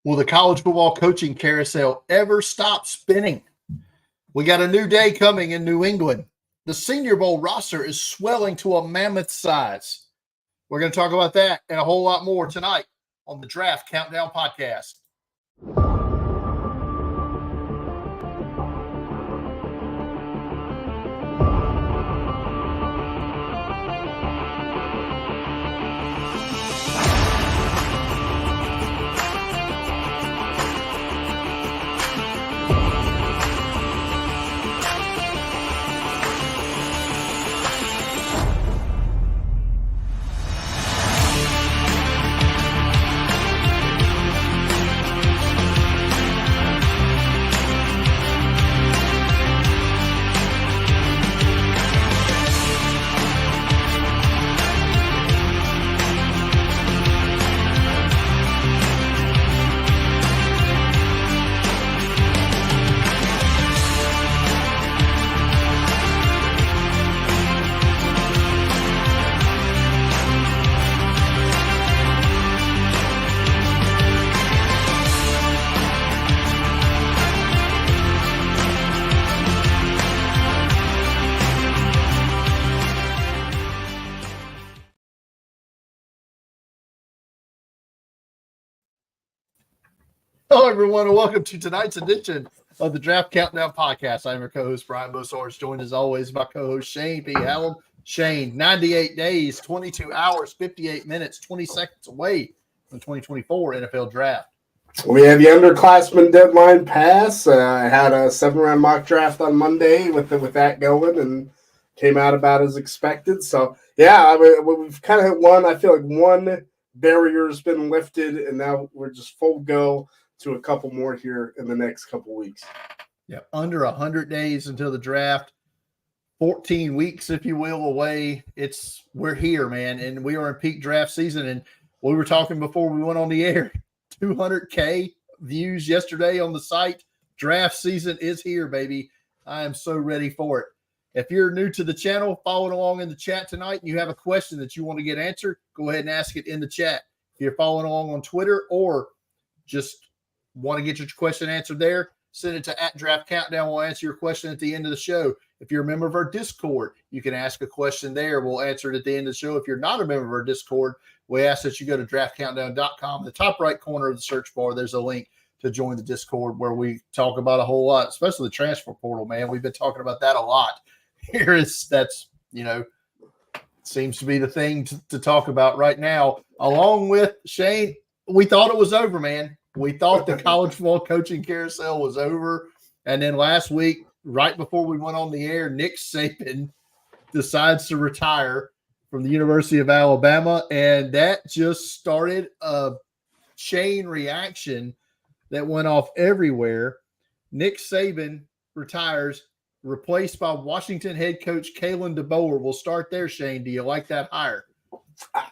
Will the college football coaching carousel ever stop spinning? We got a new day coming in New England. The Senior Bowl roster is swelling to a mammoth size. We're going to talk about that and a whole lot more tonight on the Draft Countdown Podcast. Hello, everyone, and welcome to tonight's edition of the Draft Countdown Podcast. I'm your co-host, Brian Bosars, joined as always by co-host Shane P. Hallam. Shane, 98 days, 22 hours, 58 minutes, 20 seconds away from the 2024 NFL Draft. We had the underclassmen deadline pass. I had a 7-round mock draft on Monday with that going, and came out about as expected. So, yeah, we've kind of hit one. I feel like one barrier has been lifted, and now we're just full go to a couple more here in the next couple weeks. Yeah, under 100 days until the draft, 14 weeks, if you will, away. We're here, man, and we are in peak draft season. And we were talking before we went on the air, 200K views yesterday on the site. Draft season is here, baby. I am so ready for it. If you're new to the channel, following along in the chat tonight, and you have a question that you want to get answered, go ahead and ask it in the chat. If you're following along on Twitter or just want to get your question answered there, send it to @Draft Countdown. We'll answer your question at the end of the show. If you're a member of our Discord, you can ask a question there. We'll answer it at the end of the show. If you're not a member of our Discord, we ask that you go to draftcountdown.com. In the top right corner of the search bar, there's a link to join the Discord where we talk about a whole lot, especially the transfer portal, man. We've been talking about that a lot. Seems to be the thing to talk about right now. Along with Shane, we thought it was over, man. We thought the college football coaching carousel was over. And then last week, right before we went on the air, Nick Saban decides to retire from the University of Alabama. And that just started a chain reaction that went off everywhere. Nick Saban retires, replaced by Washington head coach Kalen DeBoer. We'll start there, Shane. Do you like that hire?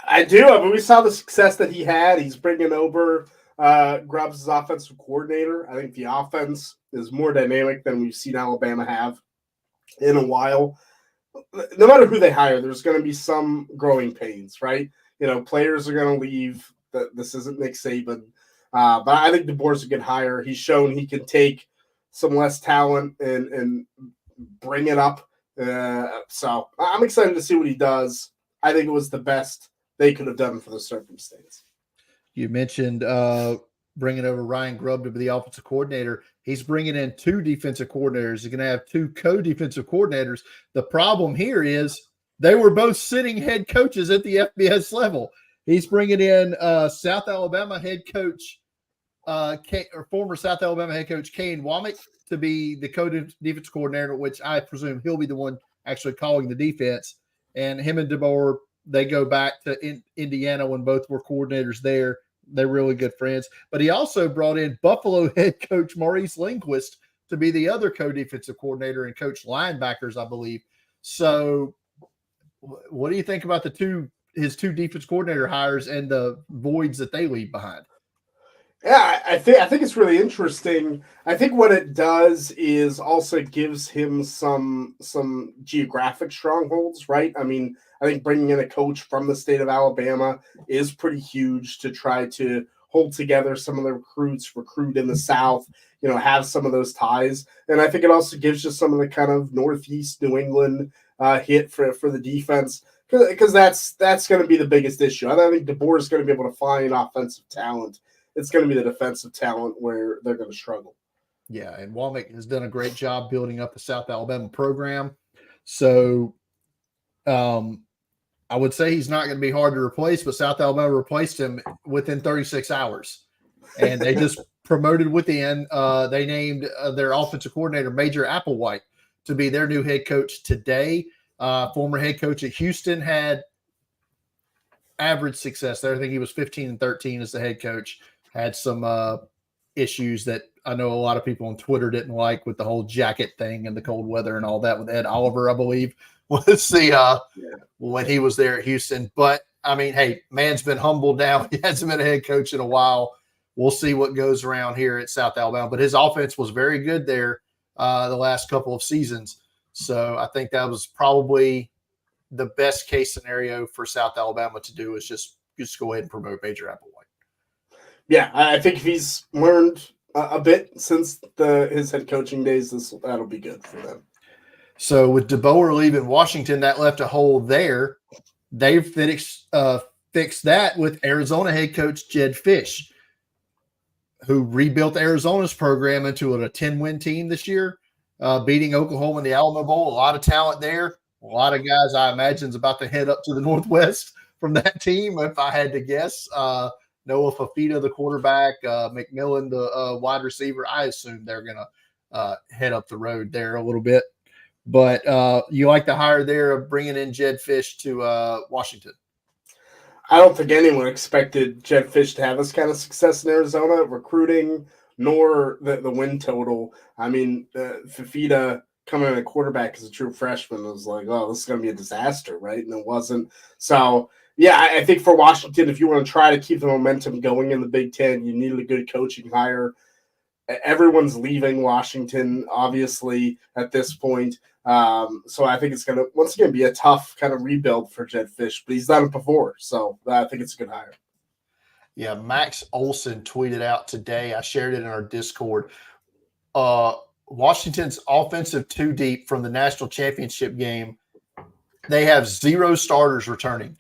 I do. I mean, we saw the success that he had. He's bringing over Grubbs' offensive coordinator. I think the offense is more dynamic than we've seen Alabama have in a while. No matter who they hire, there's going to be some growing pains, right? Players are going to leave. This isn't Nick Saban. But I think DeBoer's a good hire. He's shown he can take some less talent and bring it up. So I'm excited to see what he does. I think it was the best they could have done for the circumstance. You mentioned bringing over Ryan Grubb to be the offensive coordinator. He's bringing in 2 defensive coordinators. He's going to have 2 co-defensive coordinators. The problem here is they were both sitting head coaches at the FBS level. He's bringing in South Alabama head coach, former South Alabama head coach Kane Womack to be the co-defensive coordinator, which I presume he'll be the one actually calling the defense. And him and DeBoer, they go back to Indiana when both were coordinators there. They're really good friends. But he also brought in Buffalo head coach Maurice Lindquist to be the other co-defensive coordinator and coach linebackers, I believe. So what do you think about his two defense coordinator hires and the voids that they leave behind? Yeah, I think it's really interesting. I think what it does is also gives him some geographic strongholds, right? I mean, I think bringing in a coach from the state of Alabama is pretty huge to try to hold together some of the recruits, recruit in the South, have some of those ties. And I think it also gives you some of the kind of Northeast New England hit for the defense, because that's going to be the biggest issue. I don't think DeBoer is going to be able to find offensive talent. It's going to be the defensive talent where they're going to struggle. Yeah, and Womack has done a great job building up the South Alabama program. So I would say he's not going to be hard to replace, but South Alabama replaced him within 36 hours. And they just promoted within. They named their offensive coordinator, Major Applewhite, to be their new head coach today. Former head coach at Houston, had average success there. I think he was 15-13 as the head coach. Had some issues that I know a lot of people on Twitter didn't like, with the whole jacket thing and the cold weather and all that, with Ed Oliver, I believe, was when he was there at Houston. But I mean, hey, man's been humbled now. He hasn't been a head coach in a while. We'll see what goes around here at South Alabama. But his offense was very good there the last couple of seasons. So I think that was probably the best case scenario for South Alabama to do, is just go ahead and promote Major Applewhite. Yeah, I think if he's learned a bit since his head coaching days, that'll be good for them. So with DeBoer leaving Washington, that left a hole there. They've fixed that with Arizona head coach Jedd Fisch, who rebuilt Arizona's program into a 10-win team this year, beating Oklahoma in the Alamo Bowl. A lot of talent there. A lot of guys I imagine is about to head up to the Northwest from that team, if I had to guess. Noah Fafita, the quarterback, McMillan, the wide receiver. I assume they're going to head up the road there a little bit. But you like the hire there of bringing in Jedd Fisch to Washington? I don't think anyone expected Jedd Fisch to have this kind of success in Arizona, recruiting, nor the win total. I mean, Fafita coming in a quarterback as a true freshman was like, oh, this is going to be a disaster, right? And it wasn't. So, yeah, I think for Washington, if you want to try to keep the momentum going in the Big Ten, you need a good coaching hire. Everyone's leaving Washington, obviously, at this point. So I think it's going to, once again, be a tough kind of rebuild for Jedd Fisch, but he's done it before. So I think it's a good hire. Yeah, Max Olson tweeted out today. I shared it in our Discord. Washington's offensive two deep from the national championship game, they have 0 starters returning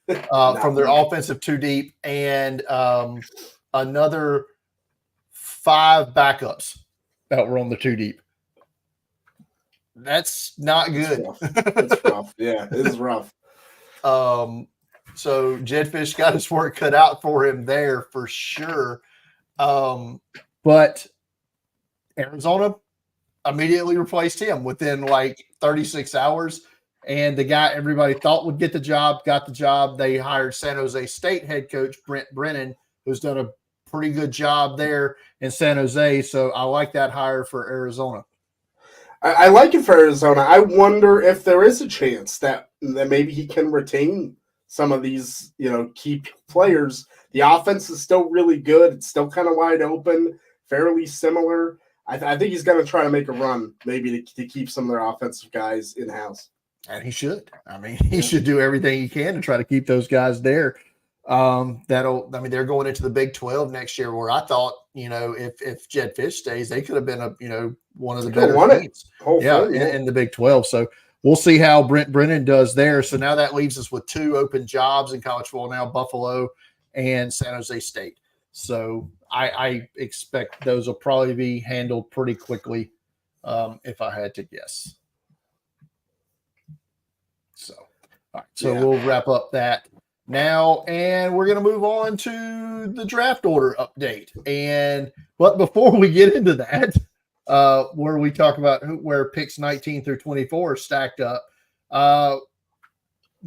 from their offensive two deep, and another 5 backups that were on the two deep. That's not good. It's rough. Yeah, it is rough. So Jedd Fisch got his work cut out for him there for sure. But Arizona immediately replaced him within like 36 hours. And the guy everybody thought would get the job, got the job. They hired San Jose State head coach Brent Brennan, who's done a pretty good job there in San Jose. So I like that hire for Arizona. I like it for Arizona. I wonder if there is a chance that maybe he can retain some of these, key players. The offense is still really good. It's still kind of wide open, fairly similar. I think he's going to try to make a run, maybe to keep some of their offensive guys in-house. And he should. I mean, he should do everything he can to try to keep those guys there. They're going into the Big 12 next year, where I thought, if Jedd Fisch stays, they could have been one of the better teams. In the Big 12. So we'll see how Brent Brennan does there. So now that leaves us with 2 open jobs in college football now, Buffalo and San Jose State. So I expect those will probably be handled pretty quickly, if I had to guess. So, all right. So we'll wrap up that now, and we're going to move on to the draft order update. But before we get into that, where we talk about where picks 19 through 24 are stacked up,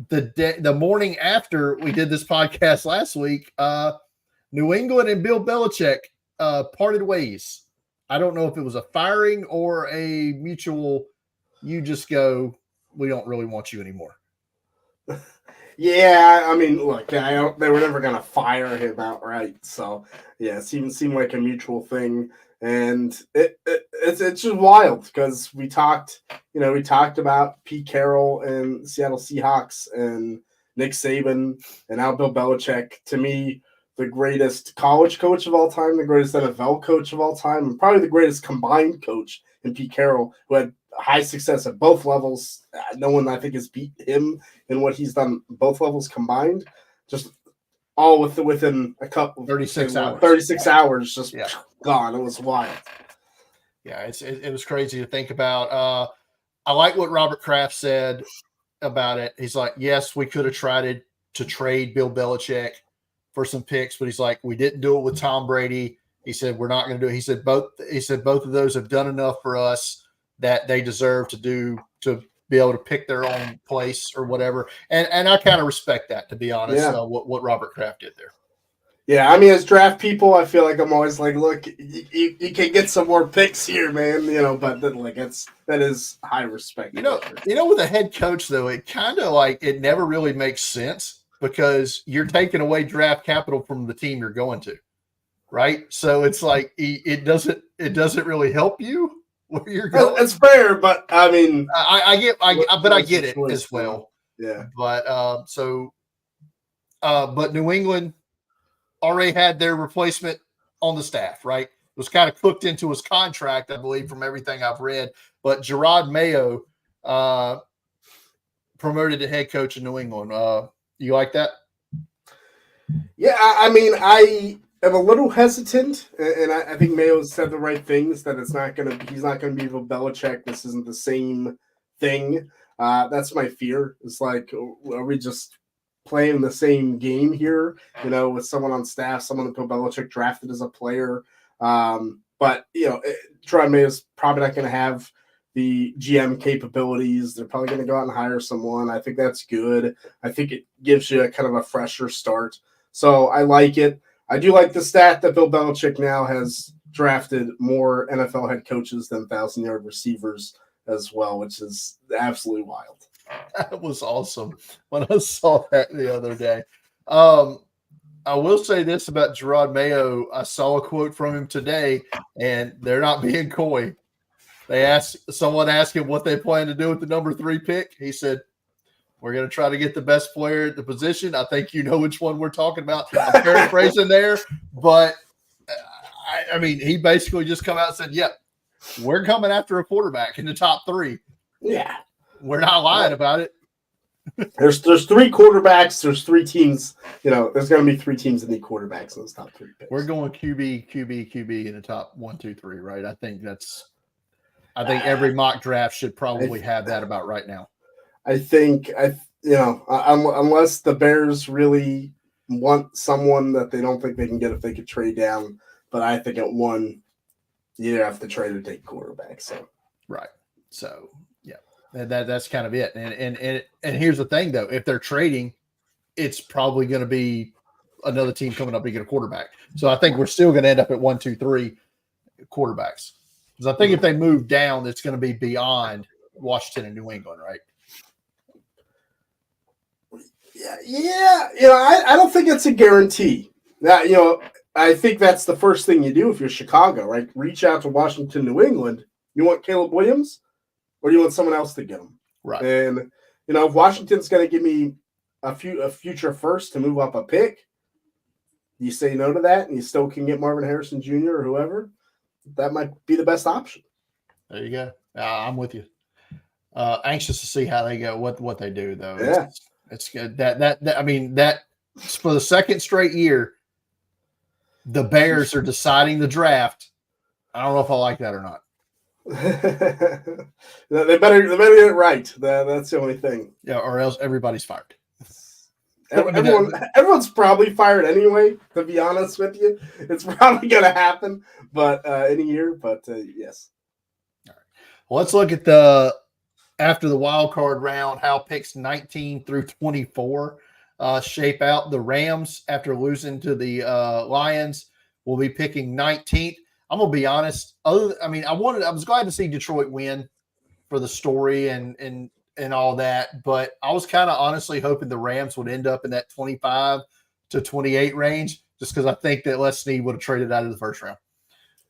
the morning after we did this podcast last week, New England and Bill Belichick parted ways. I don't know if it was a firing or a mutual, you just go, we don't really want you anymore. Yeah, I mean, look, they were never going to fire him outright. So, yeah, it seemed like a mutual thing. And it's just wild because we talked about Pete Carroll and Seattle Seahawks and Nick Saban and now Bill Belichick. To me, the greatest college coach of all time, the greatest NFL coach of all time, and probably the greatest combined coach in Pete Carroll, who had high success at both levels. No one, I think, has beat him in what he's done both levels combined. Just all within a couple 36 hours. 36 hours, just gone. It was wild. Yeah, it was crazy to think about. I like what Robert Kraft said about it. He's like, yes, we could have tried to trade Bill Belichick for some picks, but he's like, we didn't do it with Tom Brady. He said, we're not going to do it. He said both of those have done enough for us that they deserve to be able to pick their own place or whatever. And I kind of respect that, to be honest, what Robert Kraft did there. Yeah, I mean, as draft people, I feel like I'm always like, look, you can get some more picks here, man. But that is high respect. With a head coach though, it kind of like it never really makes sense because you're taking away draft capital from the team you're going to, right? So it's like it doesn't really help you where you're going. It's fair, but I mean, I get it as well. Yeah, but but New England already had their replacement on the staff, right? It was kind of cooked into his contract, I believe, from everything I've read. But Gerard Mayo promoted to head coach in New England. You like that? Yeah, I mean, I am a little hesitant, and I think Mayo said the right things, that he's not going to be Bill Belichick. This isn't the same thing. That's my fear. It's like, are we just playing the same game here, with someone on staff, someone that Bill Belichick drafted as a player. But Gerard Mayo is probably not going to have the GM capabilities. They're probably going to go out and hire someone. I think that's good. I think it gives you a kind of a fresher start. So I like it. I do like the stat that Bill Belichick now has drafted more NFL head coaches than 1,000-yard receivers as well, which is absolutely wild. That was awesome when I saw that the other day. I will say this about Gerard Mayo. I saw a quote from him today, and they're not being coy. Someone asked him what they plan to do with the number 3 pick. He said, we're going to try to get the best player at the position. I think you know which one we're talking about. I'm paraphrasing there, but I mean, he basically just come out and said, yep, we're coming after a quarterback in the top 3. Yeah. We're not lying about it. There's 3 quarterbacks. There's 3 teams. There's going to be 3 teams that need quarterbacks in those top 3 picks. We're going QB in the top 1, 2, 3, right? I think every mock draft should probably have that about right now. I think unless the Bears really want someone that they don't think they can get if they could trade down, but I think at 1, you have to trade or take quarterback. So right. So yeah, that's kind of it. And here's the thing though, if they're trading, it's probably going to be another team coming up to get a quarterback. So I think we're still going to end up at 1, 2, 3 quarterbacks. Because I think if they move down, it's going to be beyond Washington and New England, right? Yeah. I don't think it's a guarantee. That I think that's the first thing you do if you're Chicago, right? Reach out to Washington, New England. You want Caleb Williams, or do you want someone else to get him? Right. And if Washington's going to give me a future first to move up a pick, you say no to that, and you still can get Marvin Harrison Jr. or whoever. That might be the best option. There you go. I'm with you. Anxious to see how they go, what they do though. Yeah. It's good. That for the second straight year, the Bears are deciding the draft. I don't know if I like that or not. They better get it right. That's the only thing. Yeah, or else everybody's fired. Everyone's probably fired anyway, to be honest with you. It's probably going to happen, but in a year. But yes. All right. Well, let's look at after the wild card round, how picks 19 through 24 shape out. The Rams, after losing to the Lions, will be picking 19th. I'm gonna be honest. I was glad to see Detroit win for the story and all that, but I was kind of honestly hoping the Rams would end up in that 25 to 28 range, just because I think that Les Snead would have traded out of the first round,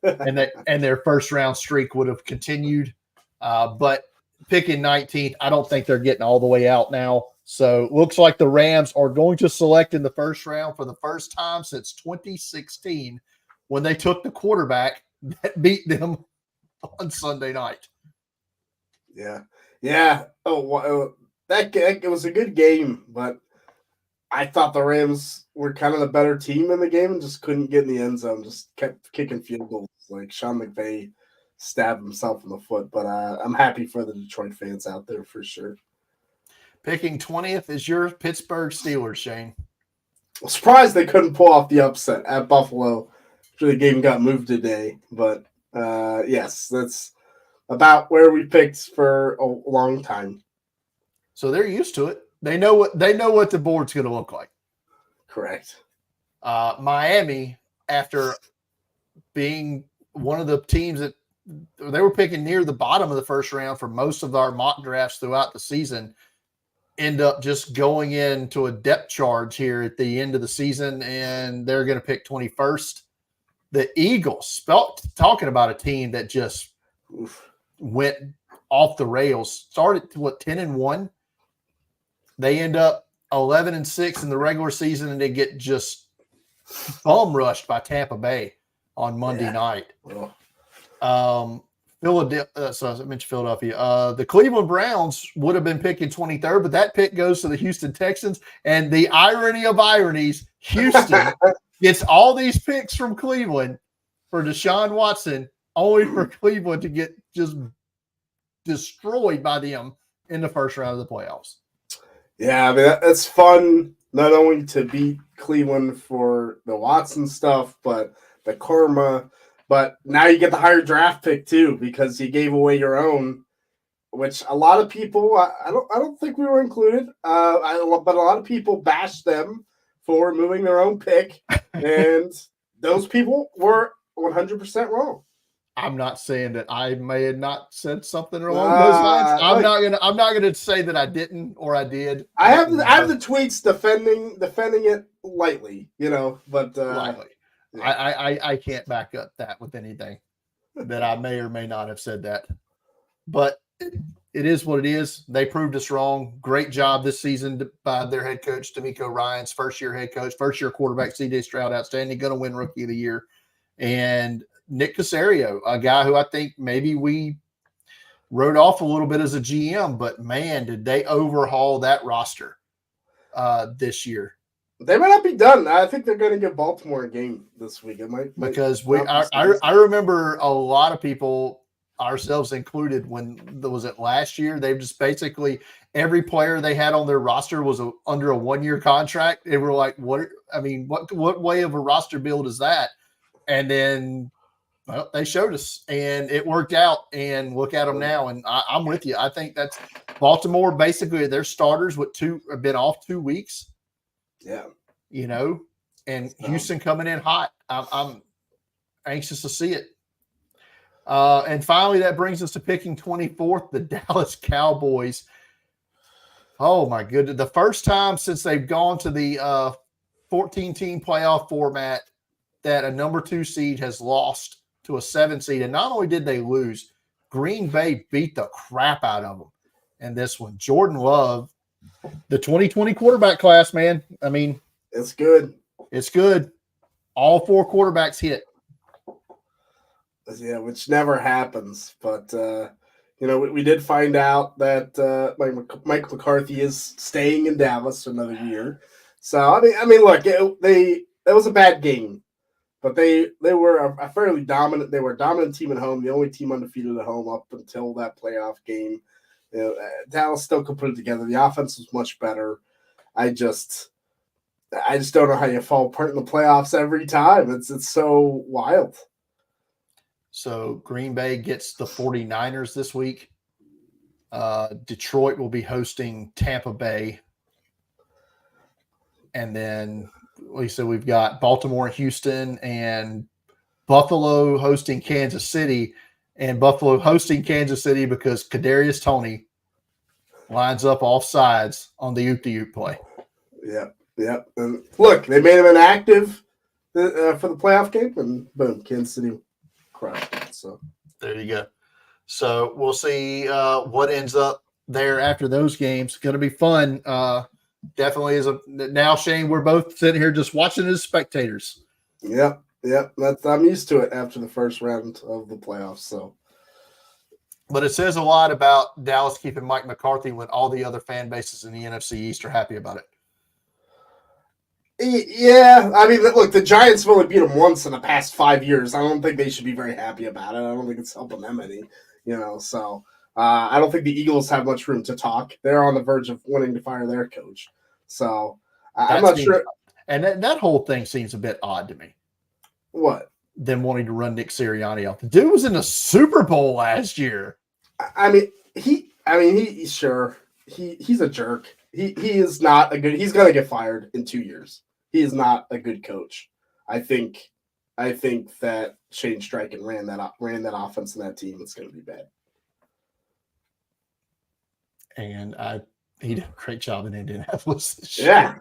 and their first round streak would have continued. But picking 19th, I don't think they're getting all the way out now. So looks like the Rams are going to select in the first round for the first time since 2016 when they took the quarterback that beat them on Sunday night. Yeah. Oh, it was a good game, but I thought the Rams were kind of the better team in the game and just couldn't get in the end zone. Just kept kicking field goals. Like Sean McVay stabbed himself in the foot. But I'm happy for the Detroit fans out there for sure. Picking 20th is your Pittsburgh Steelers, Shane. I'm surprised they couldn't pull off the upset at Buffalo. After the game got moved today. But yes, that's about where we picked for a long time. So they're used to it. They know what the board's going to look like. Correct. Miami, after being one of the teams that they were picking near the bottom of the first round for most of our mock drafts throughout the season, end up just going into a depth charge here at the end of the season, and they're going to pick 21st. The Eagles, talking about a team that just went off the rails, started 10-1. They end up 11-6 in the regular season, and they get just bum rushed by Tampa Bay on Monday night. Philadelphia. So I mentioned Philadelphia. The Cleveland Browns would have been picking 23rd, but that pick goes to the Houston Texans. And the irony of ironies, Houston gets all these picks from Cleveland for Deshaun Watson, only for Cleveland to get just destroyed by them in the first round of the playoffs. Yeah, I mean, that's fun, not only to beat Cleveland for the Watson stuff, but the karma. But now you get the higher draft pick too, because you gave away your own, which a lot of people, I don't think we were included, but a lot of people bashed them for moving their own pick, and those people were 100% wrong. I'm not saying that I may have not said something along those lines. I'm not gonna say that I didn't or I did. I have the tweets defending it lightly, but lightly. Yeah. I can't back up that with anything that I may or may not have said that. But it is what it is. They proved us wrong. Great job this season by their head coach, DeMeco Ryans, first-year head coach, first-year quarterback, C.J. Stroud, outstanding, going to win Rookie of the Year. And Nick Caserio, a guy who I think maybe we wrote off a little bit as a GM, but man, did they overhaul that roster this year. They might not be done. I think they're going to give Baltimore a game this week. It might because I remember a lot of people, ourselves included, when was it last year? They've just basically every player they had on their roster was under a 1-year contract. They were like, what way of a roster build is that? And then they showed us, and it worked out. And look at them now. And I'm with you. I think that's Baltimore. Basically, their starters have been off 2 weeks. Yeah, and Houston coming in hot. I'm anxious to see it. And finally, that brings us to picking 24th, the Dallas Cowboys. Oh my goodness! The first time since they've gone to the 14-team playoff format that a number 2 seed has lost to a 7 seed. And not only did they lose, Green Bay beat the crap out of them. And this one, Jordan Love, the 2020 quarterback class, man. I mean, it's good. It's good. All 4 quarterbacks hit. Yeah, which never happens. But, we did find out that Mike McCarthy is staying in Dallas for another year. So, I mean, look, that was a bad game. But they were a fairly dominant. They were a dominant team at home, the only team undefeated at home up until that playoff game. Dallas still could put it together. The offense was much better. I just don't know how you fall apart in the playoffs every time. It's so wild. So Green Bay gets the 49ers this week. Detroit will be hosting Tampa Bay. And then Lisa, we've got Baltimore, Houston, and Buffalo hosting Kansas City, and Buffalo hosting Kansas City because Kadarius Toney lines up off sides on the oop-de-oop play. Yeah. And look, they made him inactive for the playoff game, and boom, Kansas City crushed it. So there you go. So we'll see what ends up there after those games. Going to be fun. Definitely is now, Shane, we're both sitting here just watching as spectators. Yep. I'm used to it after the first round of the playoffs. So, but it says a lot about Dallas keeping Mike McCarthy when all the other fan bases in the NFC East are happy about it. Yeah, I mean, look, the Giants have only beat them once in the past 5 years. I don't think they should be very happy about it. I don't think it's helping them any, So I don't think the Eagles have much room to talk. They're on the verge of wanting to fire their coach. So I'm not sure. And that whole thing seems a bit odd to me. What? Them wanting to run Nick Sirianni off. The dude was in the Super Bowl last year. He's a jerk. He is not a good. He's gonna get fired in 2 years. He is not a good coach. I think that Shane Steichen ran that offense and that team. It's gonna be bad. And he did a great job in Indianapolis this year. Yeah.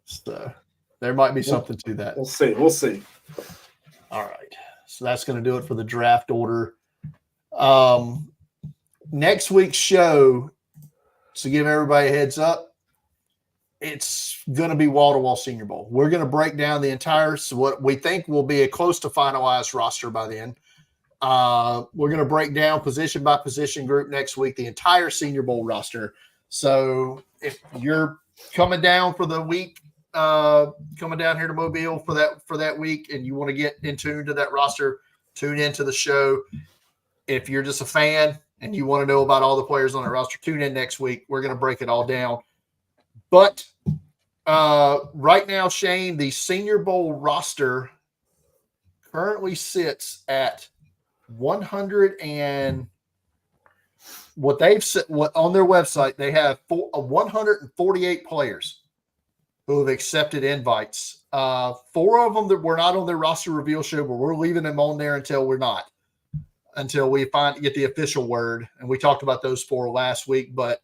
So there might be something to that. We'll see. All right. So that's going to do it for the draft order. Next week's show, to give everybody a heads up, it's going to be wall-to-wall Senior Bowl. We're going to break down the entire, what we think will be a close to finalized roster by then. We're going to break down position by position group next week, the entire Senior Bowl roster. So if you're coming down for the week, coming down here to Mobile for that week, and you want to get in tune to that roster, tune into the show. If you're just a fan and you want to know about all the players on the roster, tune in next week. We're going to break it all down. But right now, Shane, the Senior Bowl roster currently sits at 100 and what they've said, what on their website, they have 148 players who have accepted invites. 4 of them that were not on their roster reveal show, but we're leaving them on there until we get the official word. And we talked about those 4 last week, but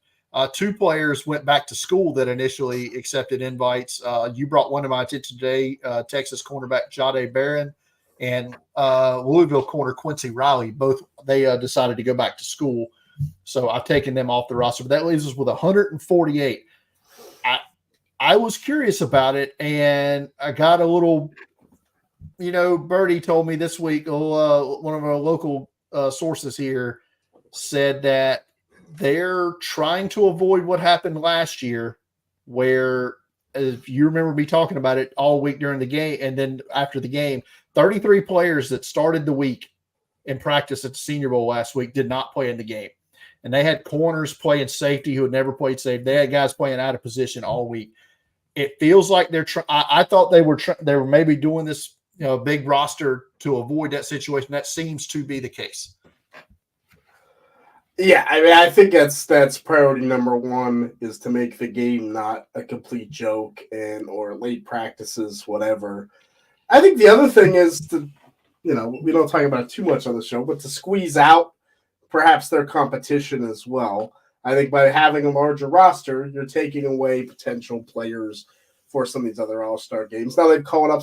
2 players went back to school that initially accepted invites. You brought one to my attention today, Texas cornerback Jahdae Barron and Louisville corner Quincy Riley. Both they decided to go back to school. So I've taken them off the roster, but that leaves us with 148. I was curious about it, and I got a little, Birdie told me this week, one of our local sources here said that they're trying to avoid what happened last year, where, if you remember me talking about it all week during the game, and then after the game, 33 players that started the week in practice at the Senior Bowl last week did not play in the game. And they had corners playing safety who had never played safety. They had guys playing out of position all week. It feels like they're I thought they were maybe doing this big roster to avoid that situation. That seems to be the case. Yeah, I think that's priority number 1 is to make the game not a complete joke or late practices, whatever. I think the other thing is to, we don't talk about it too much on the show, but to squeeze out perhaps their competition as well. I think by having a larger roster, you're taking away potential players for some of these other All-Star games. Now they've called up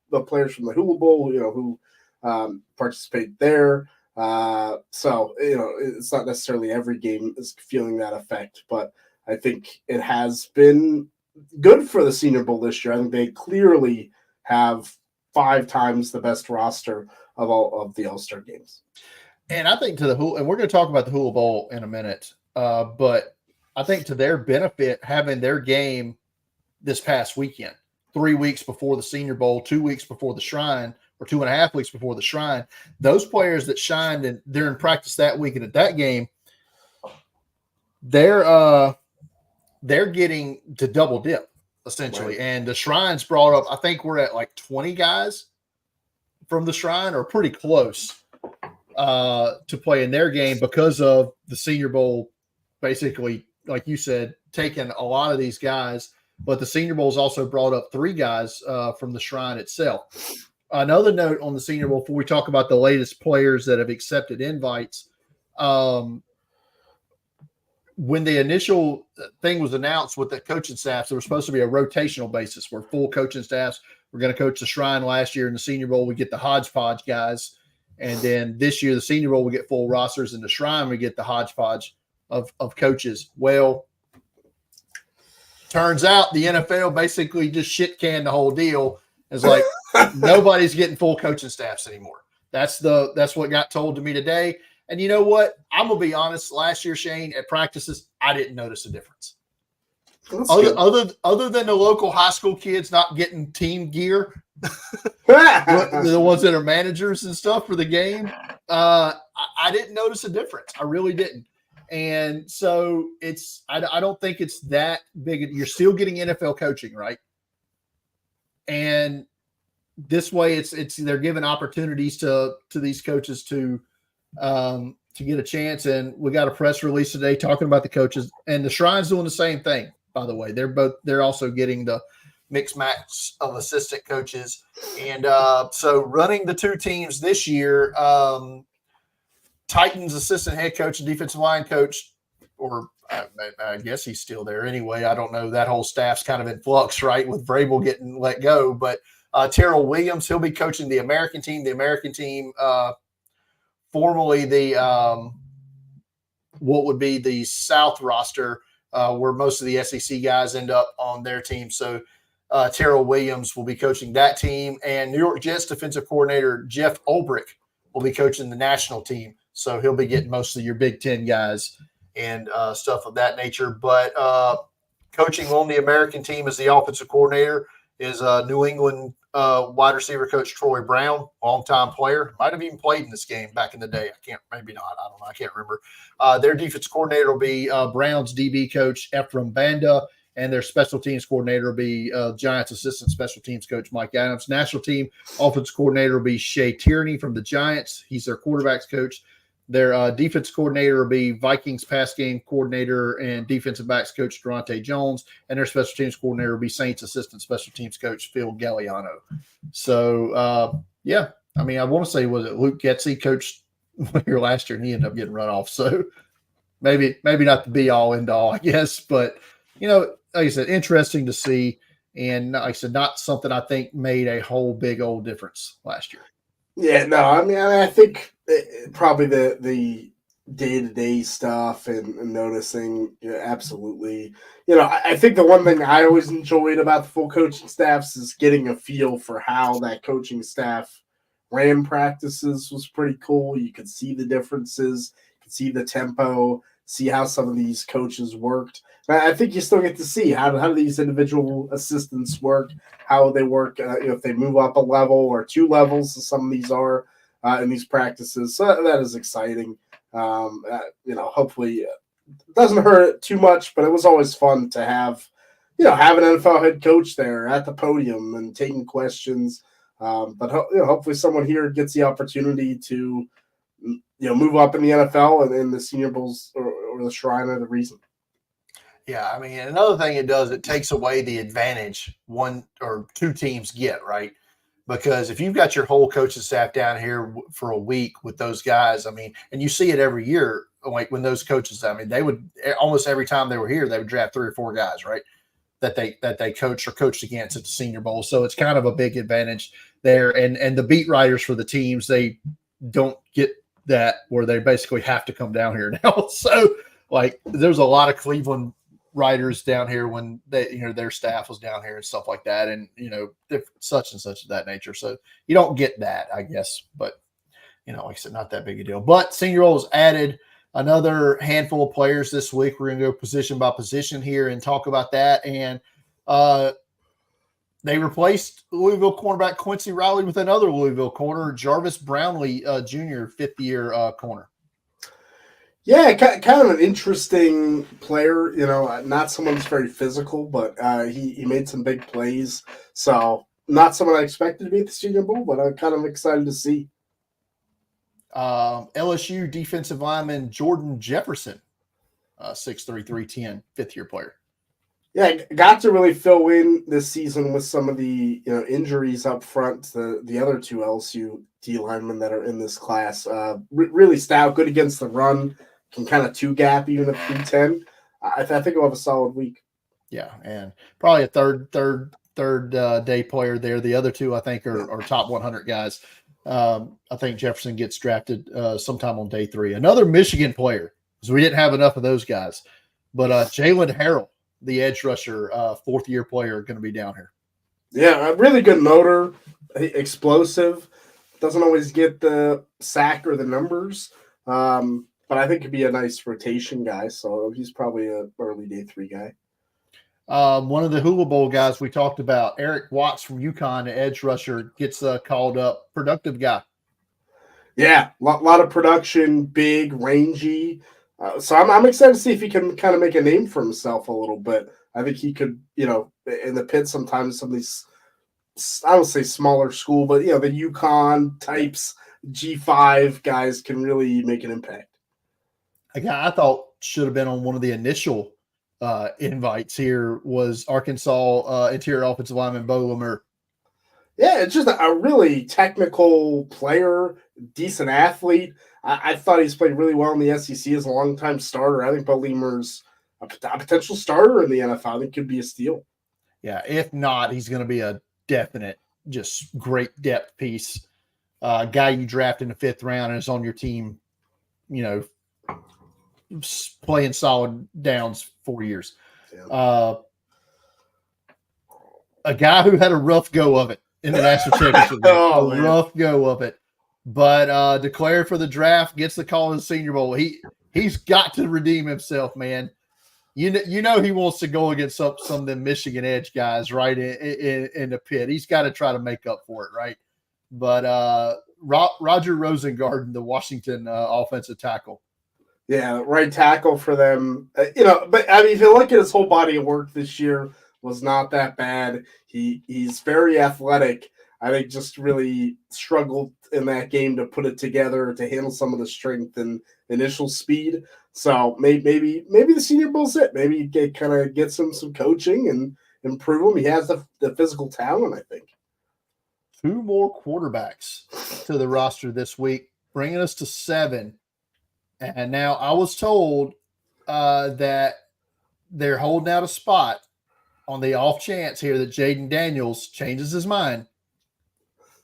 the players from the Hula Bowl, who participate there. So it's not necessarily every game is feeling that effect, but I think it has been good for the Senior Bowl this year. I think they clearly have 5 times the best roster of all of the All-Star games. And I think and we're going to talk about the Hula Bowl in a minute, but I think to their benefit, having their game this past weekend, 3 weeks before the Senior Bowl, 2 weeks before the Shrine, or 2.5 weeks before the Shrine, those players that shined and they're in practice that week and at that game, they're getting to double dip essentially. Right. And the Shrine's brought up, I think we're at like 20 guys from the Shrine, or pretty close to play in their game because of the Senior Bowl, basically, like you said, taking a lot of these guys. But the Senior Bowl's also brought up 3 guys from the Shrine itself. Another note on the Senior Bowl before we talk about the latest players that have accepted invites. When the initial thing was announced with the coaching staffs, there was supposed to be a rotational basis where full coaching staffs were going to coach the Shrine last year. In the Senior Bowl, we get the hodgepodge guys. And then this year, the Senior Bowl, we get full rosters. And the Shrine, we get the hodgepodge of coaches. Well, turns out the NFL basically just shit canned the whole deal. It's like nobody's getting full coaching staffs anymore. That's what got told to me today. And you know what? I'm gonna be honest. Last year, Shane, at practices, I didn't notice a difference. Other than the local high school kids not getting team gear, the ones that are managers and stuff for the game, I didn't notice a difference. I really didn't. And so I don't think it's that big. You're still getting NFL coaching, right? And this way it's they're giving opportunities to these coaches to get a chance. And we got a press release today talking about the coaches, and the Shrine's doing the same thing, by the way. They're also getting the mixed match of assistant coaches. And so running the two teams this year, Titans assistant head coach and defensive line coach, or I guess he's still there anyway. I don't know. That whole staff's kind of in flux, right, with Vrabel getting let go. But Terrell Williams, he'll be coaching the American team. The American team, formerly the what would be the South roster, where most of the SEC guys end up on their team. So Terrell Williams will be coaching that team. And New York Jets defensive coordinator Jeff Ulbrich will be coaching the national team. So he'll be getting most of your Big Ten guys and stuff of that nature. But coaching on the American team as the offensive coordinator is New England wide receiver coach Troy Brown, longtime player. Might have even played in this game back in the day. Maybe not. I don't know. I can't remember. Their defense coordinator will be Browns DB coach Ephraim Banda, and their special teams coordinator will be Giants assistant special teams coach Mike Adams. National team offense coordinator will be Shea Tierney from the Giants. He's their quarterbacks coach. Their defense coordinator will be Vikings pass game coordinator and defensive backs coach Durante Jones. And their special teams coordinator will be Saints assistant special teams coach Phil Galliano. So, yeah, I mean, I want to say, was it Luke Getsy coached here last year, and he ended up getting run off. So maybe not the be all end all, I guess. But, you know, like I said, interesting to see. And like I said, not something I think made a whole big old difference last year. Yeah, no, I mean, I think probably the day-to-day stuff and noticing, absolutely. I think the one thing I always enjoyed about the full coaching staffs is getting a feel for how that coaching staff ran practices was pretty cool. You could see the differences, you could see the tempo, see how some of these coaches worked. I think you still get to see how do these individual assistants work, how they work, if they move up a level or two levels, as some of these are in these practices. So that is exciting. Hopefully it doesn't hurt too much, but it was always fun to have an NFL head coach there at the podium and taking questions. But hopefully someone here gets the opportunity to, move up in the NFL and in the Senior Bowls or the Shrine or the Reason. Yeah, I mean, another thing it does, it takes away the advantage one or two teams get, right? Because if you've got your whole coaching staff down here for a week with those guys, I mean, and you see it every year, like when those coaches, I mean, they would almost every time they were here, they would draft 3 or 4 guys, right? That they coached or coached against at the Senior Bowl. So it's kind of a big advantage there. And the beat writers for the teams, they don't get that where they basically have to come down here now. So like there's a lot of Cleveland writers down here when they, their staff was down here and stuff like that. And, such and such of that nature. So you don't get that, I guess, but like I said, not that big a deal, but Senior Bowl has added another handful of players this week. We're going to go position by position here and talk about that. And they replaced Louisville cornerback Quincy Riley with another Louisville corner, Jarvis Brownlee Jr., 5th-year corner. Yeah, kind of an interesting player, not someone that's very physical, but he made some big plays. So not someone I expected to be at the Senior Bowl, but I'm kind of excited to see. LSU defensive lineman Jordan Jefferson, 6'3", 310, 5th-year player. Yeah, got to really fill in this season with some of the injuries up front. The other 2 LSU D linemen that are in this class, really stout, good against the run. Can kind of 2-gap even at 310. I think we'll have a solid week. Yeah, and probably a third day player there. The other 2, I think, are top 100 guys. I think Jefferson gets drafted sometime on day 3. Another Michigan player because we didn't have enough of those guys. But Jalen Harrell, the edge rusher, fourth-year player, going to be down here. Yeah, a really good motor, explosive. Doesn't always get the sack or the numbers, but I think he'd be a nice rotation guy. So he's probably an early day 3 guy. One of the Hula Bowl guys we talked about, Eric Watts from UConn, the edge rusher, gets called up. Productive guy. Yeah, a lot of production, big, rangy. So I'm excited to see if he can kind of make a name for himself a little bit. I think he could, in the pit sometimes some of these, I would say smaller school, but, the UConn types, G5 guys can really make an impact. A guy I thought should have been on one of the initial invites here was Arkansas interior offensive lineman Bo Lemur. Yeah, it's just a really technical player, decent athlete. I thought he's played really well in the SEC as a longtime starter. I think Bo Lemur's a potential starter in the NFL. I think could be a steal. Yeah, if not, he's going to be a definite, just great depth piece. Guy you draft in the 5th round and is on your team, playing solid downs 4 years. Yeah. A guy who had a rough go of it in the national championship. Rough go of it. But declared for the draft, gets the call in the Senior Bowl. He's got to redeem himself, man. You know he wants to go against some of them Michigan edge guys, right, in the pit. He's got to try to make up for it, right? But Roger Rosengarten, the Washington offensive tackle. Yeah, right tackle for them. But I mean, if you look at his whole body of work this year, was not that bad. He's very athletic. I think just really struggled in that game to put it together to handle some of the strength and initial speed. So maybe the Senior Bowl's it. Maybe kind of gets him some coaching and improve him. He has the physical talent, I think. 2 more quarterbacks to the roster this week, bringing us to 7. And now I was told that they're holding out a spot on the off chance here that Jaden Daniels changes his mind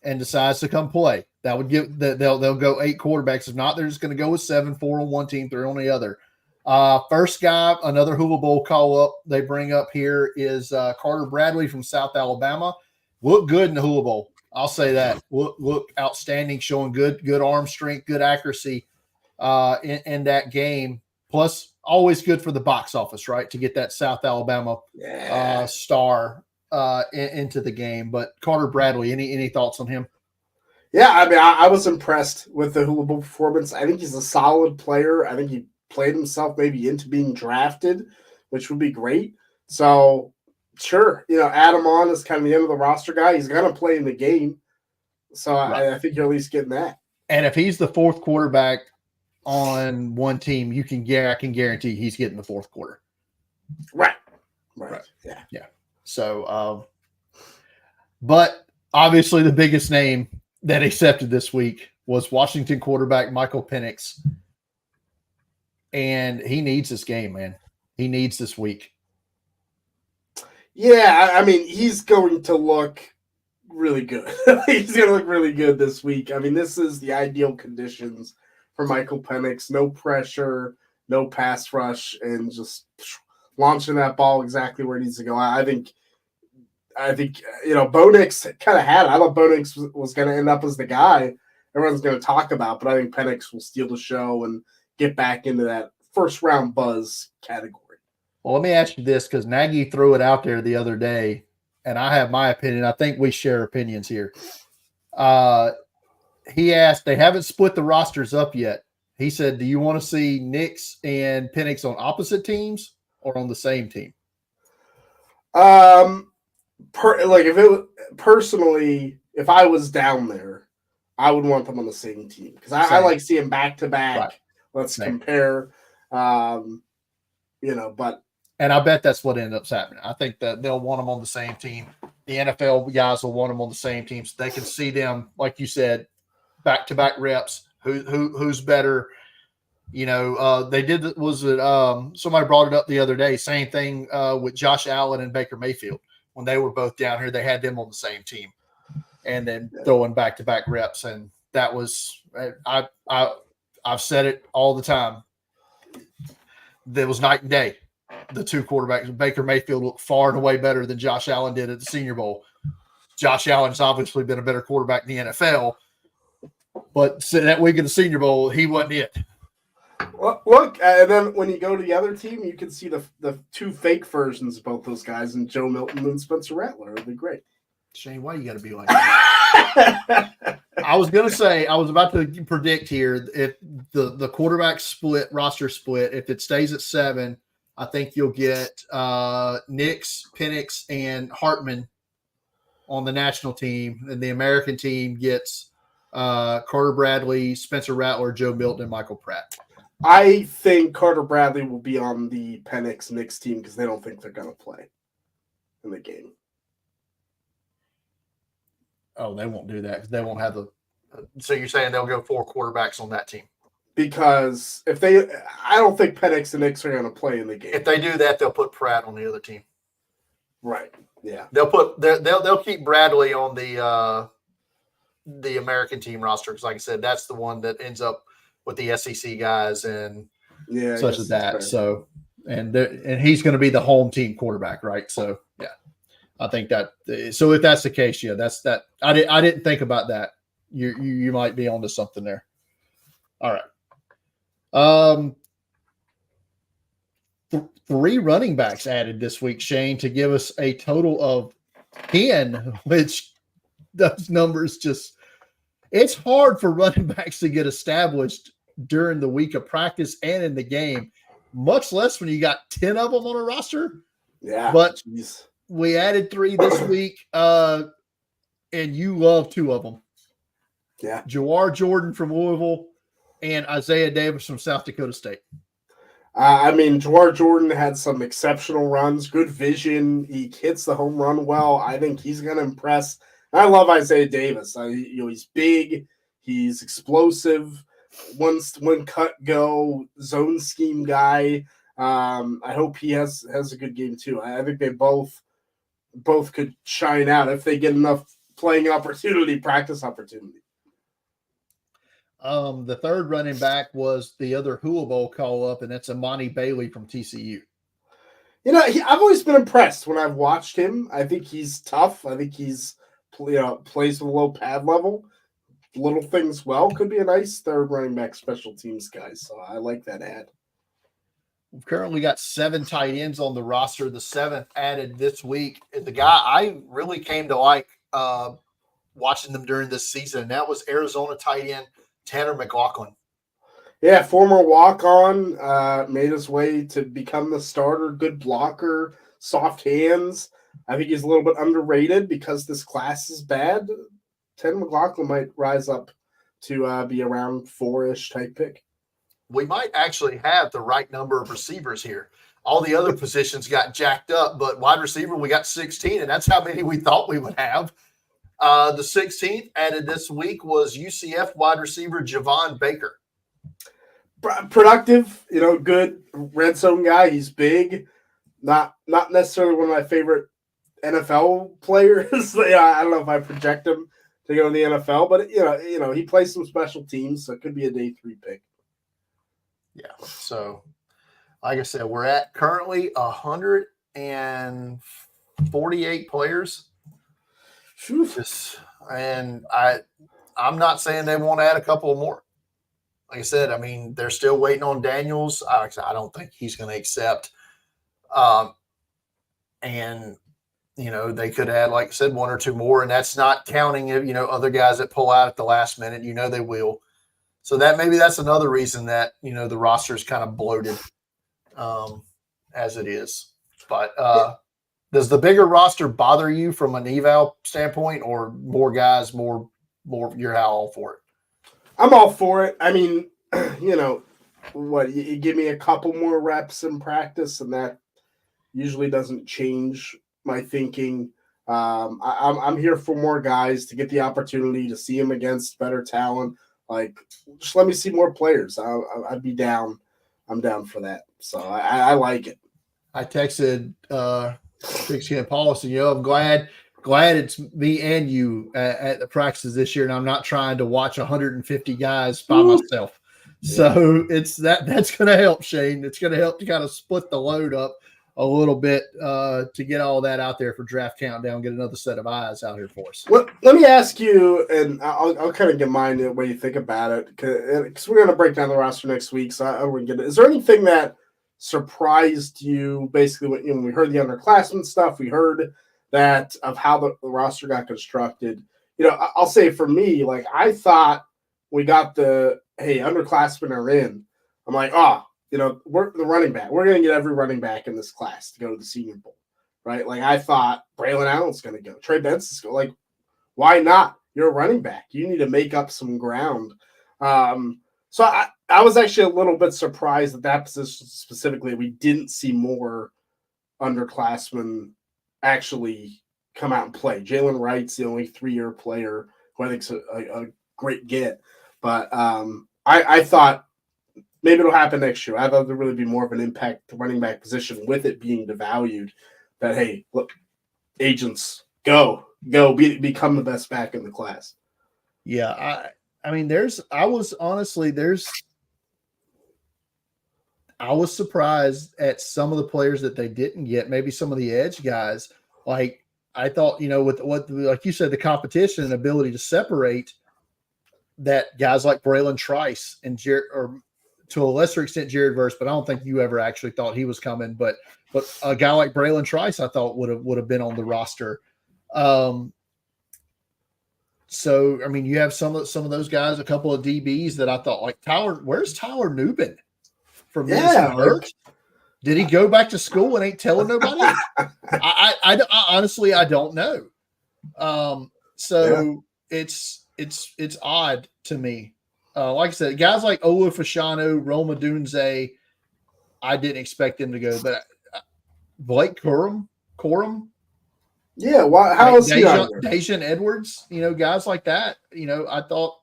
and decides to come play. That would give they'll go 8 quarterbacks. If not, they're just going to go with 7, 4 on one team, 3 on the other. First guy, another Hula Bowl call up they bring up here is Carter Bradley from South Alabama. Looked good in the Hula Bowl. I'll say that. Look outstanding, showing good arm strength, good accuracy in that game. Plus, always good for the box office, right, to get that South Alabama star into the game. But Carter Bradley, any thoughts on him? Yeah, I mean, I was impressed with the Hula Bowl performance. I think he's a solid player. I think he played himself maybe into being drafted, which would be great. So, sure, add him on as kind of the end of the roster guy. He's going to play in the game. So right. I think you're at least getting that. And if he's the 4th quarterback on one team, I can guarantee he's getting the 4th quarter. Right. Yeah. So, but obviously the biggest name that accepted this week was Washington quarterback Michael Penix. And he needs this game, man. He needs this week. Yeah, I mean, he's going to look really good. He's going to look really good this week. I mean, this is the ideal conditions for Michael Penix. No pressure, no pass rush, and just launching that ball exactly where it needs to go. I think Bo Nix kind of had it. I thought Bo Nix was going to end up as the guy everyone's going to talk about, but I think Penix will steal the show and get back into that first-round buzz category. Well, let me ask you this, because Nagy threw it out there the other day, and I have my opinion. I think we share opinions here. He asked, they haven't split the rosters up yet. He said, do you want to see Nix and Penix on opposite teams or on the same team? If I was down there, I would want them on the same team because I like seeing back-to-back. Right. Let's compare, but. And I bet that's what ends up happening. I think that they'll want them on the same team. The NFL guys will want them on the same team so they can see them, like you said, back-to-back reps. Who's better? They did. Somebody brought it up the other day. Same thing with Josh Allen and Baker Mayfield when they were both down here. They had them on the same team, and then throwing back-to-back reps. And that was I've said it all the time. there was night and day. The two quarterbacks, Baker Mayfield looked far and away better than Josh Allen did at the Senior Bowl. Josh Allen's obviously been a better quarterback in the NFL, but that week of the Senior Bowl, he wasn't it. Well, look, and then when you go to the other team, you can see the two fake versions of both those guys, and Joe Milton and Spencer Rattler. It'll be great. Shane, why you got to be like that? I was about to predict here if the quarterback split, roster split, if it stays at 7, I think you'll get Nix, Penix, and Hartman on the national team, and the American team gets Carter Bradley, Spencer Rattler, Joe Milton, and Michael Pratt. I think Carter Bradley will be on the Penix Knicks team because they don't think they're going to play in the game. Oh, they won't do that because they won't have the. So you're saying they'll go 4 quarterbacks on that team? Because I don't think Penix and Knicks are going to play in the game. If they do that, they'll put Pratt on the other team. Right. Yeah. They'll keep Bradley on the American team roster because, like I said, that's the one that ends up with the SEC guys and such as that. So, and he's going to be the home team quarterback, right? So, yeah, I think that. So, if that's the case, yeah, that's that. I didn't think about that. You might be onto something there. All right. 3 running backs added this week, Shane, to give us a total of 10, which those numbers it's hard for running backs to get established during the week of practice and in the game, much less when you got 10 of them on a roster. Yeah. But we added 3 this week, and you love 2 of them. Yeah. Jawar Jordan from Louisville and Isaiah Davis from South Dakota State. Jawar Jordan had some exceptional runs, good vision. He hits the home run well. I think he's going to impress. I love Isaiah Davis. He's big. He's explosive. One cut go zone scheme guy. I hope he has a good game too. I think they both could shine out if they get enough playing opportunity, practice opportunity. The third running back was the other Hula Bowl call up, and that's Imani Bailey from TCU. I've always been impressed when I've watched him. I think he's tough. I think he's plays with a low pad level. Little things well. Could be a nice third running back special teams guy. So I like that ad. We've currently got 7 tight ends on the roster. The 7th added this week. And the guy I really came to like watching them during this season, and that was Arizona tight end Tanner McLaughlin. Yeah, former walk-on, made his way to become the starter. Good blocker, soft hands. I think he's a little bit underrated because this class is bad. Tanner McLaughlin might rise up to be around 4-ish type pick. We might actually have the right number of receivers here. All the other positions got jacked up, but wide receiver, we got 16, and that's how many we thought we would have. The 16th added this week was UCF wide receiver Javon Baker. Productive, good red zone guy. He's big. Not necessarily one of my favorite NFL players. I don't know if I project him to go in the NFL, but he plays some special teams, so it could be a day 3 pick. Yeah. So, like I said, we're at currently 148 players. And I'm not saying they won't add a couple more. Like I said, they're still waiting on Daniels. I don't think he's going to accept. And they could add, like I said, 1 or 2 more, and that's not counting other guys that pull out at the last minute. They will. So that's another reason that the roster is kind of bloated as it is. But does the bigger roster bother you from an eval standpoint, or more guys, more you're all for it? I'm all for it. You give me a couple more reps in practice, and that usually doesn't change my thinking. I'm here for more guys to get the opportunity to see them against better talent. Like, just let me see more players. I'd be down. I'm down for that. So I like it. I texted Big Skin Paul, so I'm glad it's me and you at the practices this year, and I'm not trying to watch 150 guys by myself. So that's going to help, Shane. It's going to help to kind of split the load up a little bit to get all that out there for Draft Countdown, get another set of eyes out here for us. Well, let me ask you, and I'll kind of get mine the way you think about it, because we're going to break down the roster next week. So I wouldn't get it. Is there anything that surprised you? Basically, when we heard the underclassmen stuff, we heard that of how the roster got constructed. I'll say for me, like I thought we got the underclassmen are in. I'm like, we're the running back. We're going to get every running back in this class to go to the Senior Bowl, right? Like I thought Braylon Allen's going to go. Trey Benson's going. Like, why not? You're a running back. You need to make up some ground. So I was actually a little bit surprised at that position specifically. We didn't see more underclassmen actually come out and play. Jalen Wright's the only 3-year player who I think's a great get. But I thought maybe it'll happen next year. I thought there'd really be more of an impact to running back position with it being devalued. That, hey, look, agents, go, become the best back in the class. Yeah, I mean, I was surprised at some of the players that they didn't get, maybe some of the edge guys. Like, I thought, with what, like you said, the competition and ability to separate, that guys like Braylon Trice and or to a lesser extent Jared Verse, but I don't think you ever actually thought he was coming. But a guy like Braylon Trice, I thought would have been on the roster. So I mean, you have some of those guys, a couple of DBs that I thought, like Tyler. Where's Tyler Nubin from Minnesota? Did he go back to school and ain't telling nobody? I honestly I don't know. It's odd to me. Like I said, guys like Olu Fashanu, Roma Dunze, I didn't expect them to go, but Blake Corum. Yeah, how else Dejan Edwards, guys like that. I thought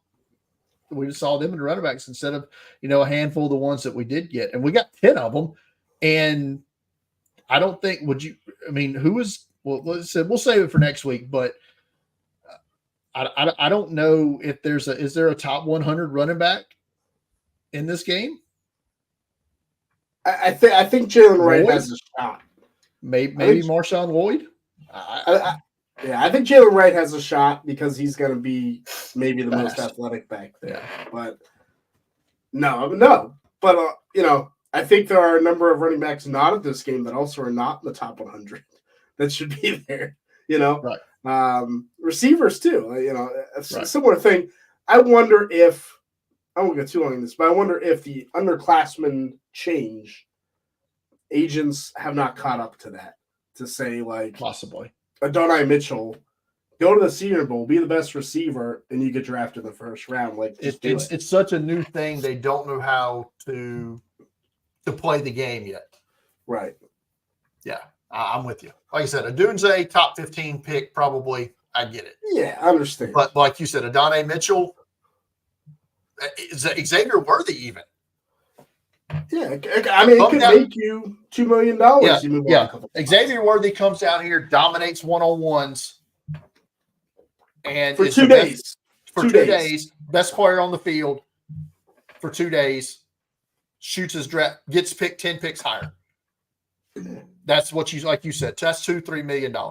we just saw them in the running backs instead of, a handful of the ones that we did get. And we got 10 of them. And I don't think, we'll save it for next week, but I don't know if is there a top 100 running back in this game? I think Jalen Wright has a shot. Maybe Marshawn Lloyd. I think Jalen Wright has a shot because he's going to be maybe the most athletic back there. Yeah. But no. But I think there are a number of running backs not at this game that also are not in the top 100 that should be there. Right. Receivers too. A similar thing. I wonder if I won't get too long in this, but I wonder if the underclassmen change. Agents have not caught up to that. To say, like, possibly Adonai Mitchell, go to the Senior Bowl, be the best receiver, and you get drafted in the first round. Like, it's such a new thing. They don't know how to play the game yet. Right. Yeah, I'm with you. Like I said, a Dunze top 15 pick, probably. I get it. Yeah, I understand. But like you said, Adonai Mitchell, Xavier Worthy even. Yeah, I mean, it could make you $2 million. Xavier Worthy comes down here, dominates one-on-ones, and for 2 days. For 2 days, best player on the field for 2 days, shoots his draft, gets picked 10 picks higher. That's what like you said, that's $2-3 million. I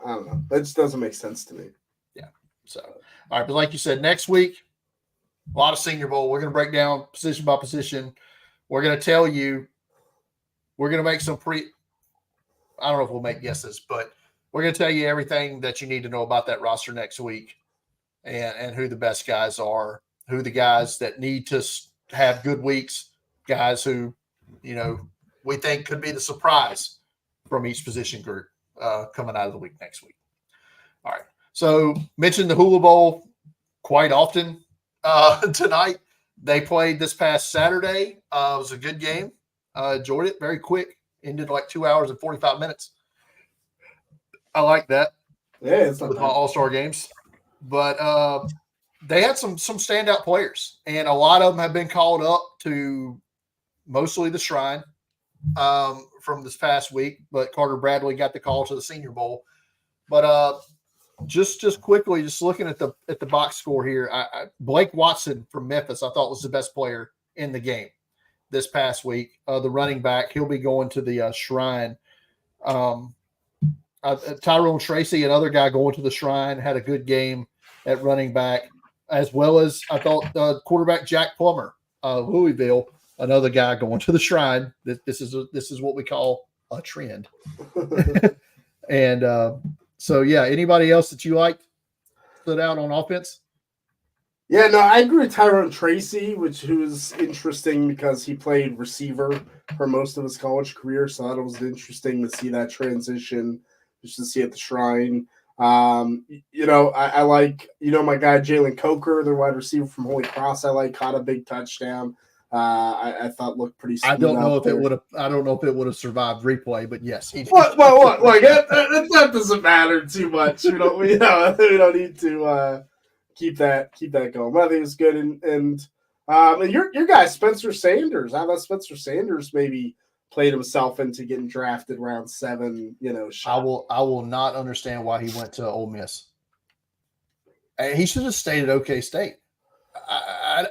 don't know. That just doesn't make sense to me. Yeah. So, all right, but like you said, next week, a lot of Senior Bowl. We're going to break down position by position. We're going to tell you. We're going to make some I don't know if we'll make guesses, but we're going to tell you everything that you need to know about that roster next week, and who the best guys are, who the guys that need to have good weeks, guys who, we think could be the surprise from each position group coming out of the week next week. All right. So mentioned the Hula Bowl quite often. Tonight, they played this past Saturday. It was a good game. Enjoyed it. Very quick. Ended like 2 hours and 45 minutes. I like that. Yeah, it's with my all-star games. But they had some standout players, and a lot of them have been called up to mostly the Shrine from this past week. But Carter Bradley got the call to the Senior Bowl. But just quickly, just looking at the box score here, Blake Watson from Memphis, I thought was the best player in the game this past week. The running back, he'll be going to the Shrine. Tyrone Tracy, another guy going to the Shrine, had a good game at running back, as well as I thought quarterback Jack Plummer, Louisville, another guy going to the Shrine. This is what we call a trend. And so, yeah, anybody else that you liked stood out on offense? Yeah, no, I agree with Tyrone Tracy, who was interesting because he played receiver for most of his college career. So that was interesting to see that transition, just to see at the Shrine. I like, my guy Jalen Coker, the wide receiver from Holy Cross. Caught a big touchdown. I thought looked pretty sweet. I don't know if it would have survived replay, but yes, he did. Well, like that doesn't matter too much. We don't need to keep that going. But I think it's good. And your guy Spencer Sanders. I thought Spencer Sanders maybe played himself into getting drafted round 7. I will not understand why he went to Ole Miss. He should have stayed at OK State.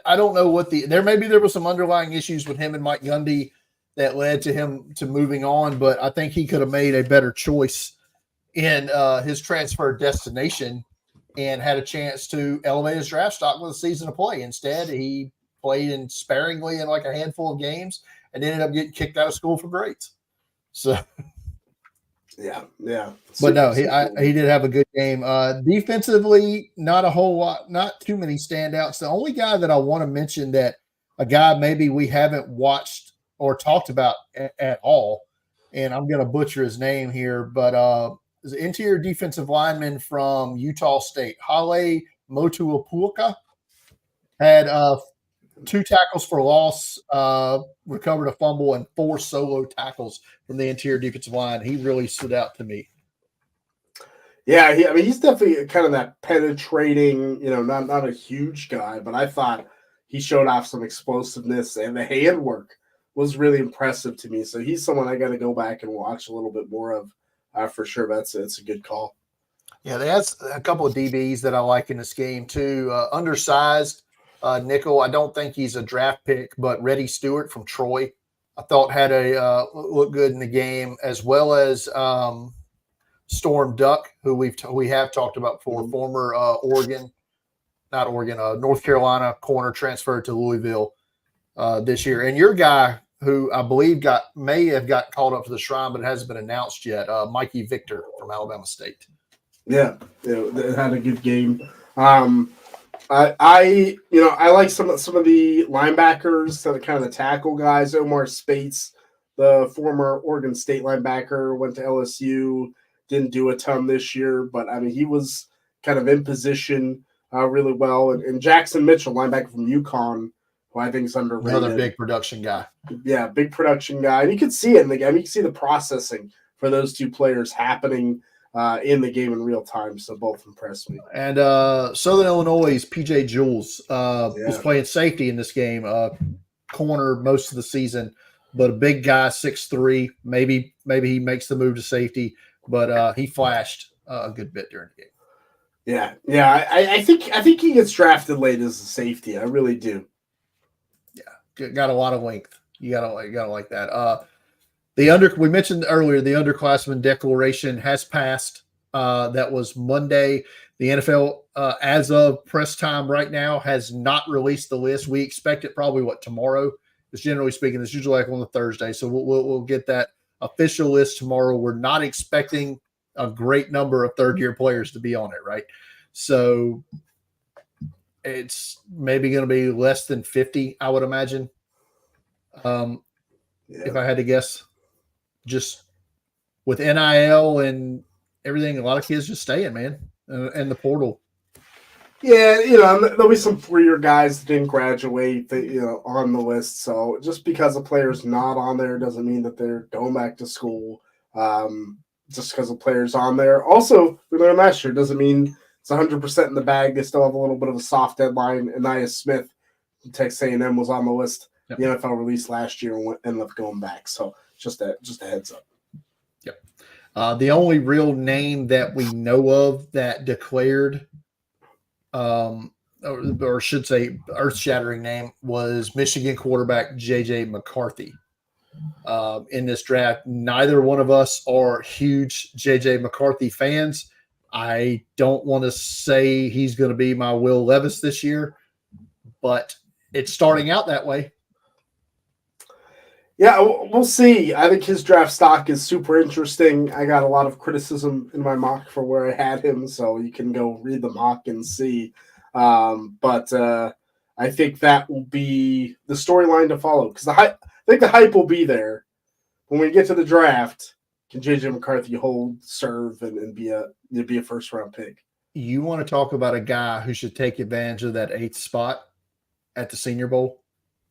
I don't know what there was some underlying issues with him and Mike Gundy that led to him to moving on, but I think he could have made a better choice in his transfer destination and had a chance to elevate his draft stock with a season of play. Instead, he played sparingly in like a handful of games and ended up getting kicked out of school for grades. So, yeah. But no, he did have a good game. Defensively, not a whole lot, not too many standouts. The only guy that I want to mention that a guy maybe we haven't watched or talked about at all, and I'm going to butcher his name here, but is an interior defensive lineman from Utah State, Hale Motuapuka, had 2 tackles for loss, recovered a fumble, and 4 solo tackles from the interior defensive line. He really stood out to me. Yeah, he's definitely kind of that penetrating, not a huge guy, but I thought he showed off some explosiveness, and the handwork was really impressive to me. So he's someone I got to go back and watch a little bit more of for sure. It's a good call. Yeah, they had a couple of DBs that I like in this game too. Undersized nickel. I don't think he's a draft pick, but Reddy Stewart from Troy, I thought had a look good in the game, as well as Storm Duck, who we have talked about before, former North Carolina corner, transferred to Louisville this year. And your guy, who I believe may have got called up to the Shrine, but it hasn't been announced yet, Mikey Victor from Alabama State. Yeah, it had a good game. I like some of the linebackers, kind of the tackle guys. Omar Spates, the former Oregon State linebacker, went to LSU. Didn't do a ton this year, but he was kind of in position really well. And Jackson Mitchell, linebacker from UConn, who I think is underrated. Another big production guy. Yeah, big production guy. And you can see it in the game. You can see the processing for those 2 players happening in the game in real time. So both impressed me. And Southern Illinois' PJ Jules was playing safety in this game, corner most of the season, but a big guy, 6'3". Maybe he makes the move to safety, but he flashed a good bit during the game. Yeah. I think he gets drafted late as a safety. I really do. Yeah, got a lot of length. You gotta like that. We mentioned earlier, the underclassmen declaration has passed. That was Monday. The NFL, as of press time right now, has not released the list. We expect it probably tomorrow. Because generally speaking, it's usually like on the Thursday, so we'll get that official list tomorrow. We're not expecting a great number of third-year players to be on it, right? So it's maybe going to be less than 50, I would imagine. If I had to guess, just with NIL and everything, a lot of kids just staying, man, and the portal. Yeah, there'll be some 4-year guys that didn't graduate that, on the list. So just because a player's not on there doesn't mean that they're going back to school. Just because a player's on there. Also, we learned last year doesn't mean it's 100% in the bag. They still have a little bit of a soft deadline. Anais Smith from Texas A&M was on the list. Yep. The NFL released last year and ended up going back. So just a heads up. Yep. The only real name that we know of that declared, or should say earth-shattering name, was Michigan quarterback J.J. McCarthy. In this draft, neither one of us are huge J.J. McCarthy fans. I don't want to say he's going to be my Will Levis this year, but it's starting out that way. Yeah, we'll see. I think his draft stock is super interesting. I got a lot of criticism in my mock for where I had him, so you can go read the mock and see. But I think that will be the storyline to follow, because I think the hype will be there when we get to the draft. Can J.J. McCarthy serve, and be a first-round pick? You want to talk about a guy who should take advantage of that 8th spot at the Senior Bowl?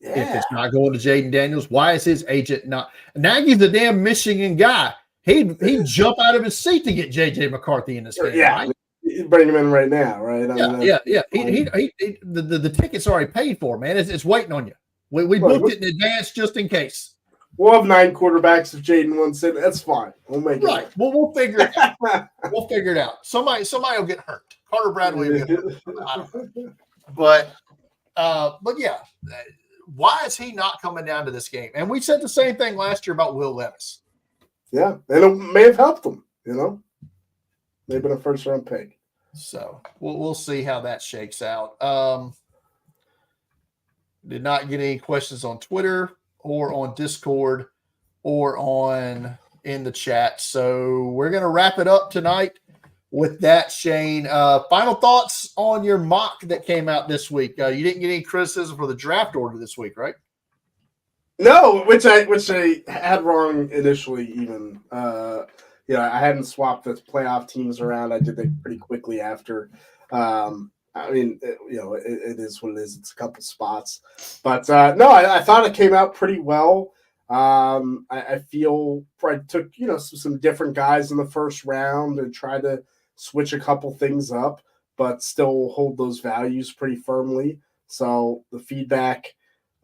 Yeah. If it's not going to Jaden Daniels, why is his agent not? Nagy's the damn Michigan guy. He'd jump out of his seat to get J.J. McCarthy in this game. Yeah, right? Bring him in right now, right? Yeah. The ticket's already paid for, man. It's waiting on you. We booked it in advance just in case. We'll have 9 quarterbacks if Jaden wants it. That's fine. We'll make it. Right. We'll figure it out. We'll figure it out. Somebody will get hurt. Carter Bradley will get hurt. I don't know. But yeah. Why is he not coming down to this game? And we said the same thing last year about Will Levis. Yeah, and it may have helped him, They've been a first-round pick. So we'll see how that shakes out. Did not get any questions on Twitter or on Discord or in the chat. So we're going to wrap it up tonight with that, Shane. Final thoughts on your mock that came out this week. You didn't get any criticism for the draft order this week, right? No, which I had wrong initially. Even I hadn't swapped the playoff teams around. I did that pretty quickly after. It is what it is. It's a couple spots, but no, I thought it came out pretty well. I feel I took some different guys in the first round and tried to switch a couple things up, but still hold those values pretty firmly. So the feedback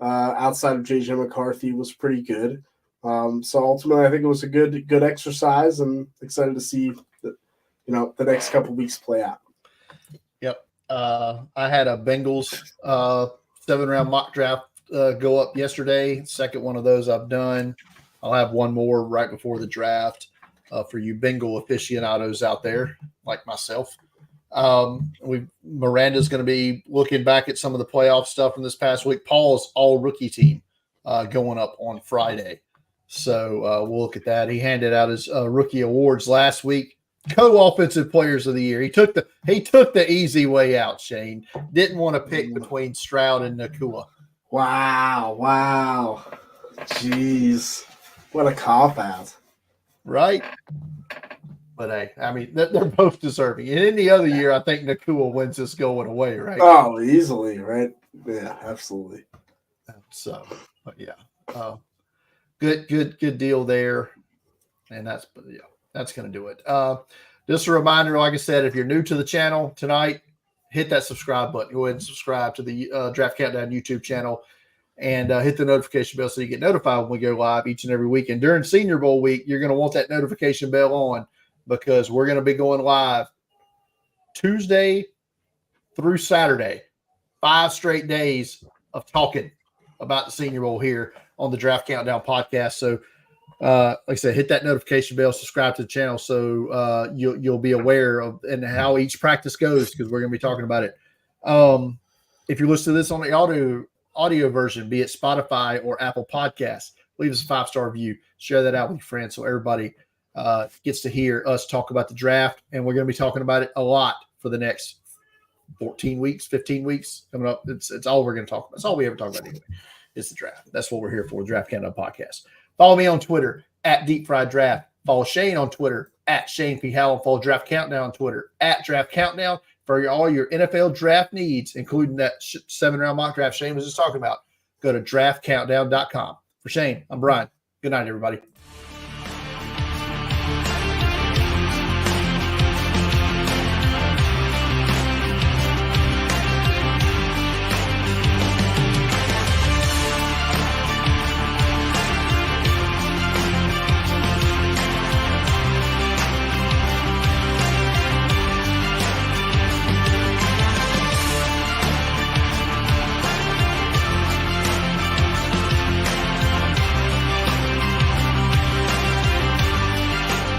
outside of J.J. McCarthy was pretty good. So ultimately, I think it was a good exercise, and excited to see the next couple weeks play out. Yep. I had a Bengals 7-round mock draft go up yesterday. Second one of those I've done. I'll have one more right before the draft. For you Bengal aficionados out there like myself. Miranda's going to be looking back at some of the playoff stuff from this past week. Paul's all-rookie team going up on Friday. So we'll look at that. He handed out his rookie awards last week. Co-offensive players of the year. He took the easy way out, Shane. Didn't want to pick between Stroud and Nakua. Wow. Jeez. What a cop-out. Right? But hey, I mean, they're both deserving. And any other year, I think Nakua wins this going away, right? Oh, easily, right? Yeah, absolutely. So, but yeah, good deal there. And that's going to do it. Just a reminder, like I said, if you're new to the channel tonight, hit that subscribe button. Go ahead and subscribe to the Draft Countdown YouTube channel. And hit the notification bell so you get notified when we go live each and every week. And during Senior Bowl week, you're going to want that notification bell on, because we're going to be going live Tuesday through Saturday, 5 straight days of talking about the Senior Bowl here on the Draft Countdown podcast. So, like I said, hit that notification bell, subscribe to the channel so you'll be aware of and how each practice goes, because we're going to be talking about it. If you're listening to this on the audio version, be it Spotify or Apple Podcasts, leave us a 5-star review. Share that out with your friends so everybody gets to hear us talk about the draft. And we're going to be talking about it a lot for the next 14 weeks, 15 weeks coming up. It's all we're going to talk about. It's all we ever talk about anyway. It's the draft. That's what we're here for, Draft Countdown Podcast. Follow me on Twitter at Deep Fried Draft. Follow Shane on Twitter at Shane P. Howell. Follow Draft Countdown on Twitter at Draft Countdown. For all your NFL draft needs, including that 7-round mock draft Shane was just talking about, go to draftcountdown.com. For Shane, I'm Brian. Good night, everybody.